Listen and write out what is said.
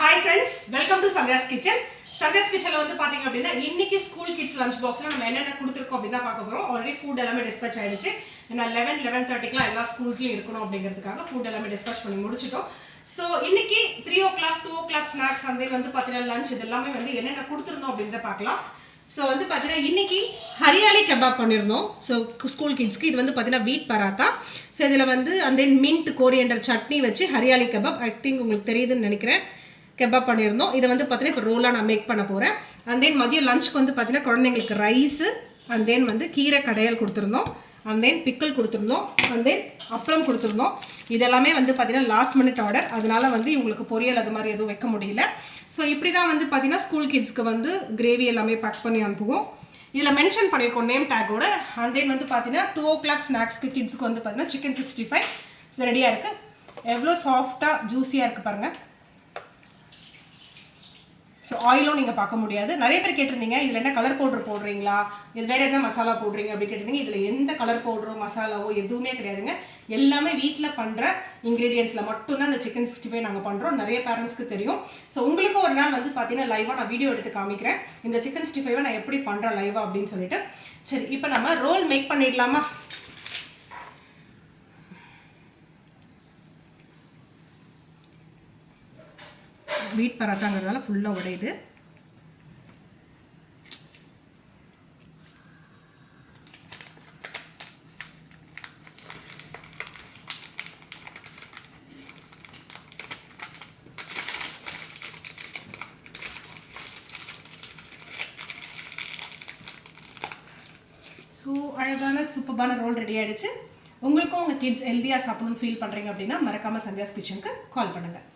Hi friends, welcome to Sandhya's Kitchen. Sandhya's Kitchen வந்து பாத்தீங்க அப்படினா இன்னைக்கு ஸ்கூல் கிட்ஸ் லஞ்ச் பாக்ஸ்ல நம்ம என்னென்ன கொடுத்திருக்கோம் அப்படினா பார்க்க போறோம். ஆல்ரெடி ஃபுட் எல்லாமே டிஸ்பேட்ச் ஆயிடுச்சு. ஏன்னா 11:30க்குலாம் எல்லா ஸ்கூல்ஸ்லயும் இருக்கணும் அப்படிங்கிறதுக்காக ஃபுட் எல்லாமே டிஸ்பேட்ச் பண்ணி முடிச்சிட்டோம். சோ இன்னைக்கு 3 o'clock 2 o'clock ஸ்நாக்ஸ் வந்து பாத்தீங்கன்னா லஞ்ச் இதெல்லாம் வந்து என்னென்ன கொடுத்திருந்தோம் அப்படிங்கறத பார்க்கலாம். சோ வந்து பாத்தீங்கன்னா இன்னைக்கு ஹரியாலி கபாப் பண்ணிருந்தோம். சோ ஸ்கூல் கிட்ஸ்க்கு இது வந்து பாத்தீங்கன்னா வீட் பராத்தா. சோ இதுல வந்து and then mint coriander chutney வச்சு ஹரியாலி கபாப் ஐ திங்க் உங்களுக்கு தெரியுதுன்னு நினைக்கிறேன். கெபாப் பண்ணியிருந்தோம். இதை வந்து பார்த்தீங்கன்னா இப்போ ரோலாக நான் மேக் பண்ண போகிறேன். அண்ட் தென் மதியம் லஞ்சுக்கு வந்து பார்த்தீங்கன்னா குழந்தைங்களுக்கு ரைஸு அண்ட் தென் வந்து கீரை கடையல் கொடுத்துருந்தோம். அண்ட் தென் பிக்கல் கொடுத்துருந்தோம். அண்ட் தென் அப்பளம் கொடுத்துருந்தோம். இதெல்லாமே வந்து பார்த்தீங்கன்னா லாஸ்ட் மினிட் ஆர்டர். அதனால வந்து இவங்களுக்கு பொரியல் அது மாதிரி எதுவும் வைக்க முடியல. ஸோ இப்படி தான் வந்து பார்த்தீங்கன்னா ஸ்கூல் கிட்ஸ்க்கு வந்து கிரேவி எல்லாமே பேக் பண்ணி அனுப்புவோம். இதில் மென்ஷன் பண்ணியிருக்கோம் நேம் டேக்கோட. அண்ட் தென் வந்து பார்த்தீங்கன்னா 2 o'clock ஸ்நாக்ஸ்க்கு கிட்ஸ்க்கு வந்து பார்த்தீங்கன்னா சிக்கன் 65 ஸோ ரெடியாக இருக்குது. எவ்வளோ சாஃப்டாக ஜூஸியாக இருக்குது பாருங்கள். ஸோ ஆயிலும் நீங்கள் பார்க்க முடியாது. நிறைய பேர் கேட்டிருந்தீங்க இதில் என்ன கலர் பவுடர் போடுறீங்களா, இது வேறு எதாவது மசாலா போடுறீங்க அப்படின்னு கேட்டிருந்தீங்க. இதில் எந்த கலர் பவுடரோ மசாலாவோ எதுவுமே கிடையாதுங்க. எல்லாமே வீட்டில் பண்ணுற இன்க்ரீடியன்ஸில் மட்டும்தான் இந்த சிக்கன் 65 நாங்கள் பண்ணுறோம். நிறைய பேரண்ட்ஸ்க்கு தெரியும். ஸோ உங்களுக்கு ஒரு நாள் வந்து பார்த்தீங்கன்னா லைவாக நான் வீடியோ எடுத்து காமிக்கிறேன் இந்த சிக்கன் 65 நான் எப்படி பண்ணுறேன் லைவாக அப்படின்னு சொல்லிட்டு. சரி, இப்போ நம்ம ரோல் மேக் பண்ணிடலாமா? வீட் பராத்தாங்கிறதால ஃபுல்லாக உடையுது. ஸோ அழகான சூப்பரான ரோல் ரெடி ஆகிடுச்சு. உங்களுக்கும் உங்கள் கிட்ஸ் ஹெல்த்தியாக சாப்பிடணும்னு ஃபீல் பண்ணுறீங்க அப்படின்னா மறக்காமல் சந்தியாஸ் கிச்சனுக்கு கால் பண்ணுங்கள்.